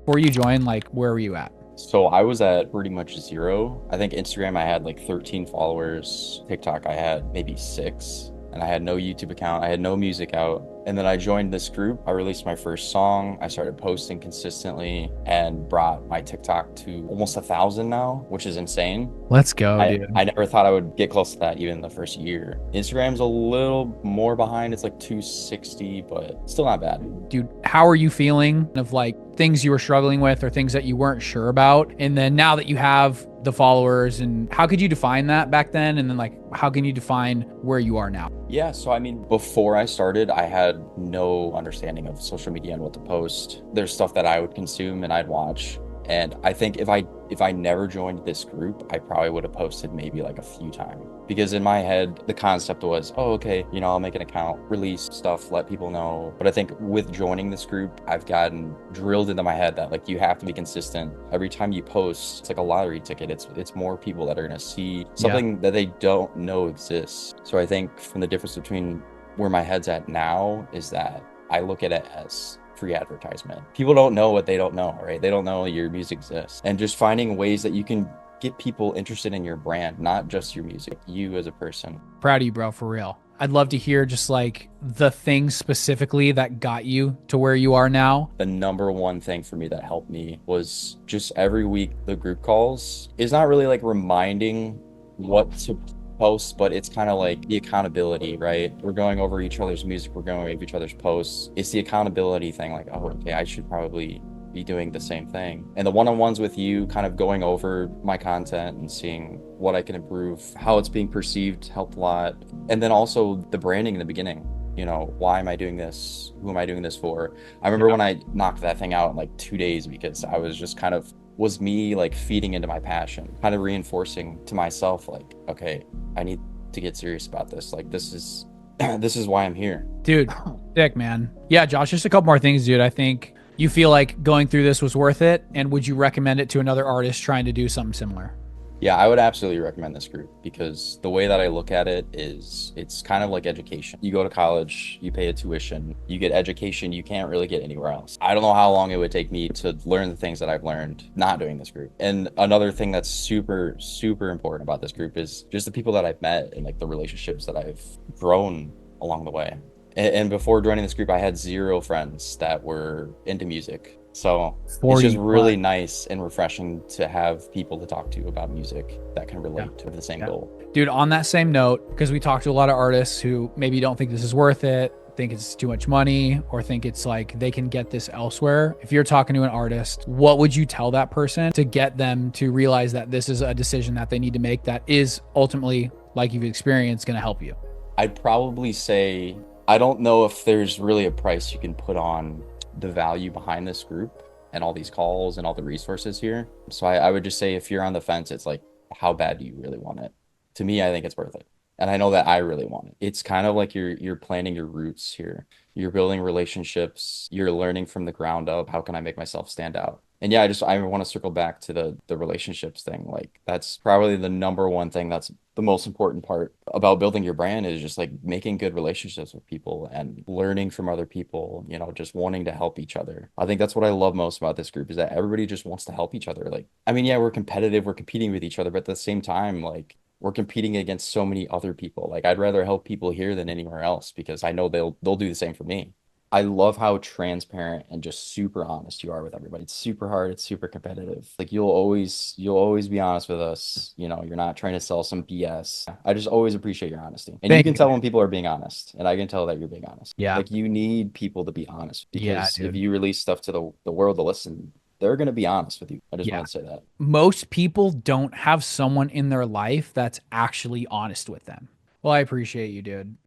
Before you joined, like, where were you at? So I was at pretty much zero. I think Instagram I had like 13 followers. TikTok I had maybe six. And I had no YouTube account. I had no music out. And then I joined this group. I released my first song. I started posting consistently and brought my TikTok to almost 1,000 now, which is insane. Let's go, I, dude. I never thought I would get close to that even in the first year. Instagram's a little more behind. It's like 260, but still not bad. Dude, how are you feeling of like things you were struggling with or things that you weren't sure about? And then now that you have the followers, and how could you define that back then? And then like, how can you define where you are now? Yeah, so I mean, before I started, I had no understanding of social media and what to post. There's stuff that I would consume and I'd watch. And I think if I never joined this group, I probably would have posted maybe like a few times. Because in my head, the concept was, oh, okay, I'll make an account, release stuff, let people know. But I think with joining this group, I've gotten drilled into my head that like you have to be consistent. Every time you post, it's like a lottery ticket. It's more people that are gonna see Yeah. something that they don't know exists. So I think from the difference between where my head's at now is that I look at it as free advertisement. People don't know what they don't know, right? They don't know your music exists. And just finding ways that you can get people interested in your brand, not just your music, you as a person. Proud of you, bro, for real. I'd love to hear just like the things specifically that got you to where you are now. The number one thing for me that helped me was just every week the group calls is not really like reminding what to post, but it's kind of like the accountability, right? We're going over each other's music, we're going over each other's posts. It's the accountability thing, like, oh, okay, I should probably be doing the same thing. And the one-on-ones with you, kind of going over my content and seeing what I can improve, how it's being perceived, helped a lot. And then also the branding in the beginning. Why am I doing this? Who am I doing this for? I remember Yeah. when I knocked that thing out in like 2 days because I was just kind of was me like feeding into my passion, kind of reinforcing to myself like, okay, I need to get serious about this. Like this is this is why I'm here. Dude, sick, man. Yeah, Josh, just a couple more things, dude. I think you feel like going through this was worth it. And would you recommend it to another artist trying to do something similar? Yeah, I would absolutely recommend this group because the way that I look at it is it's kind of like education. You go to college, you pay a tuition, you get education you can't really get anywhere else. I don't know how long it would take me to learn the things that I've learned not doing this group. And another thing that's super, super important about this group is just the people that I've met and like the relationships that I've grown along the way. And before joining this group, I had zero friends that were into music. So it's just 40 plus. really nice and refreshing to have people to talk to about music that can Yeah. relate to the same Yeah. goal. Dude, on that same note, because we talked to a lot of artists who maybe don't think this is worth it, think it's too much money, or think it's like they can get this elsewhere. If you're talking to an artist, what would you tell that person to get them to realize that this is a decision that they need to make that is ultimately, like you've experienced, going to help you? I'd probably say I don't know if there's really a price you can put on the value behind this group and all these calls and all the resources here. So I would just say if you're on the fence, it's like, how bad do you really want it? To me, I think it's worth it. And I know that I really want it. It's kind of like you're planting your roots here. You're building relationships. You're learning from the ground up. How can I make myself stand out? And yeah, I want to circle back to the relationships thing. Like that's probably the number one thing that's the most important part about building your brand is just like making good relationships with people and learning from other people, just wanting to help each other. I think that's what I love most about this group is that everybody just wants to help each other. Like, I mean, yeah, we're competitive, we're competing with each other, but at the same time, like we're competing against so many other people. Like I'd rather help people here than anywhere else because I know they'll do the same for me. I love how transparent and just super honest you are with everybody. It's super hard, it's super competitive. Like you'll always be honest with us. You're not trying to sell some BS. I just always appreciate your honesty. And you Thank can you, tell man. when people are being honest, and I can tell that you're being honest. Yeah. Like you need people to be honest Yeah, because if dude. you release stuff to the world to listen, they're gonna be honest with you. I just Yeah. want to say that. Most people don't have someone in their life that's actually honest with them. Well, I appreciate you, dude.